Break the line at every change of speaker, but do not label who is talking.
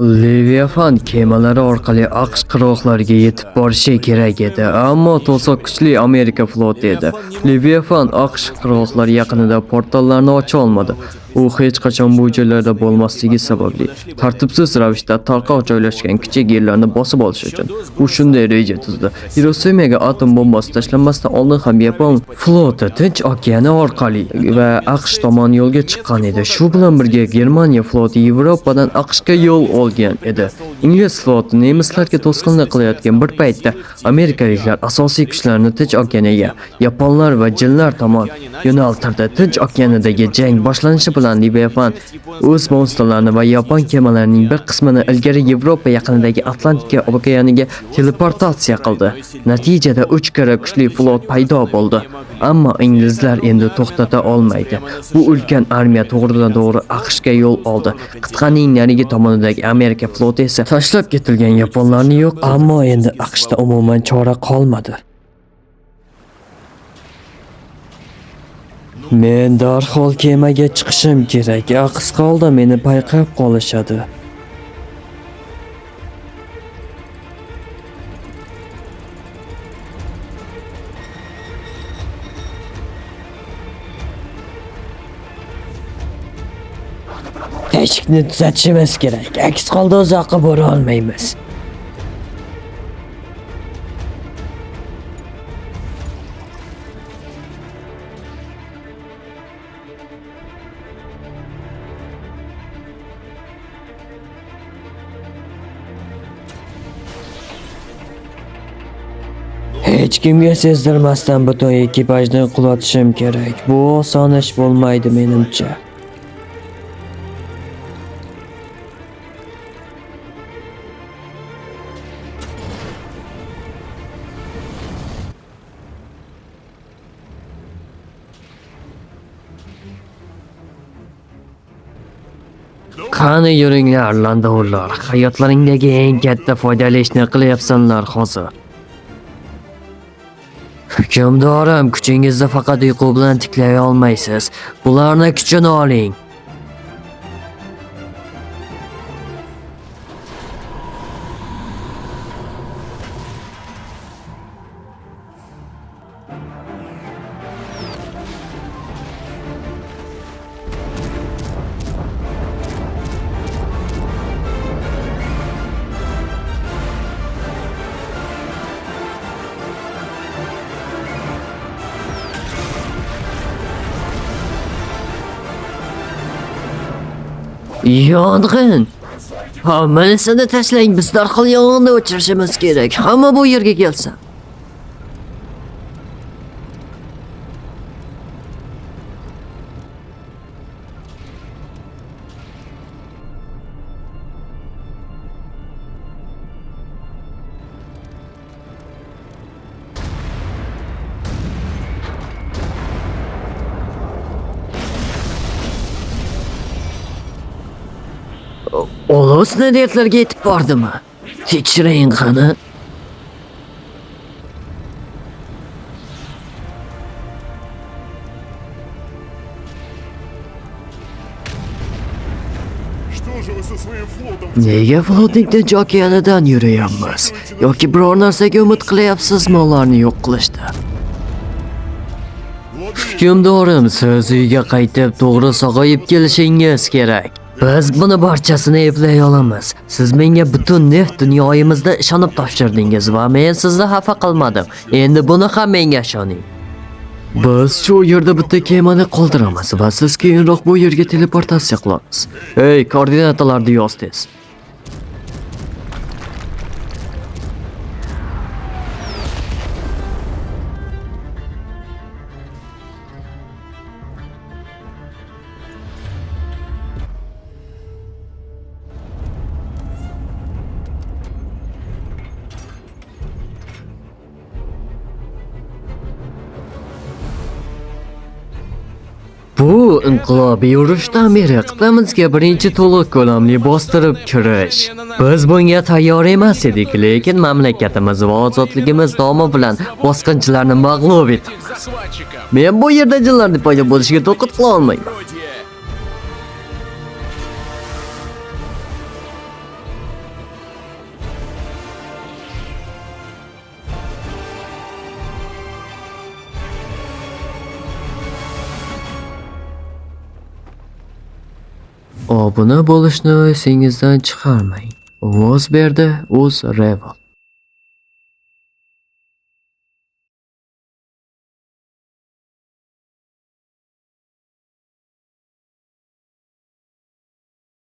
Leviathan kemalari orqali AQSh qirg'oqlariga yetib borishi kerak edi, ammo to'siq kuchli Amerika floti edi. Leviathan AQSh qirg'oqlari yaqinida portallarni ocha olmadi. U hech qachon bu joylarda bo'lmasligi sababli tartibsiz ravishda tarqoq joylashgan kichik yerlarni bosib olish uchun u shunday reja tuzdi. Hiroshimaga atom bombasi tashlanmasdan oldin ham Yapon floti Tinch okeani orqali va AQSh tomon yo'lga chiqqan edi. Shu bilan birga Germaniya floti Yevropadan AQShga yo'l olgan edi. Ingliz floti nemislarga to'sqinlik qilayotgan bir paytda amerikaliklar asosiy kuchlarini Tinch okeaniga yaponlar va jinlar tomon yo'naltirdi. Tinch okeanidagi jang boshlanishi bilan Leviathan o'z monsterlarini va yapon kemalarining bir qismini ilgari Yevropa yaqinidagi Atlantika okeaniga teleportatsiya qildi. Natijada 3 karra kuchli flot paydo bo'ldi. Ammo inglizlar endi to'xtata olmaydi. Bu ulkan armiya to'g'ridan-to'g'ri AQShga yo'l oldi. Qit'aning narigi tomonidagi Amerika floti esa tashlab ketilgan yaponlarni yo'q, ammo endi AQShda umuman chora qolmadi. Men darhol kemaga chiqishim kerak. Aks holda meni payqab qolishadi. Eshikni tuzatishimiz kerak. Aks holda uzoqqa bora olmaymiz. Hech kimga sezdirmasdan butun ekipajni qulatishim kerak. Bu oson ish bo'lmaydi menimcha. Qani yuringlar, landovlar. Hayotlaringdagi eng katta foydali ishni qilyapsanlar hozir. Hukmdorim, kuchingizni faqat uyqu bilan tiklay olmaysiz. Bularni kuchini oling. Yong'in! Hammasini tashlang, biz darhol yong'inni o'chirishimiz kerak. Hamma bu yerga kelsin. Olov snaryadlarga yetib bordimi? Tekshiring qani. Nega floting Tinch okeanidan yurayapmiz? Yoki biror narsaga umid qilyapsizmi ularni yo'q qilishda? Hukmdorim, siz uyga qaytib to'g'ri sog'ayib kelishingiz kerak. Biz buni barchasini eplay olamiz. Siz menga butun neft dunyoyimizda ishonib topshirdingiz va men sizni xafa qilmadim. Endi buni ham menga ishoning. Biz shu yerda bitta kemani qoldiramiz va siz keyinroq bu yerga teleportatsiya qilamiz. Hey, koordinatalarni yoz tez. Bu inqilobiy urushdan beri qit'amizga birinchi to'liq ko'lamli bostirib kirish. Biz bunga tayyor emas edik, lekin mamlakatimiz va ozodligimiz nomi bilan bosqinchilarni mag'lub etamiz. Men bu yerda jinlarning paydo bo'lishiga to'qit qila olmayman. Obuna bo'lishni esingizdan chiqarmang. Ovoz berdi O'zRevolt.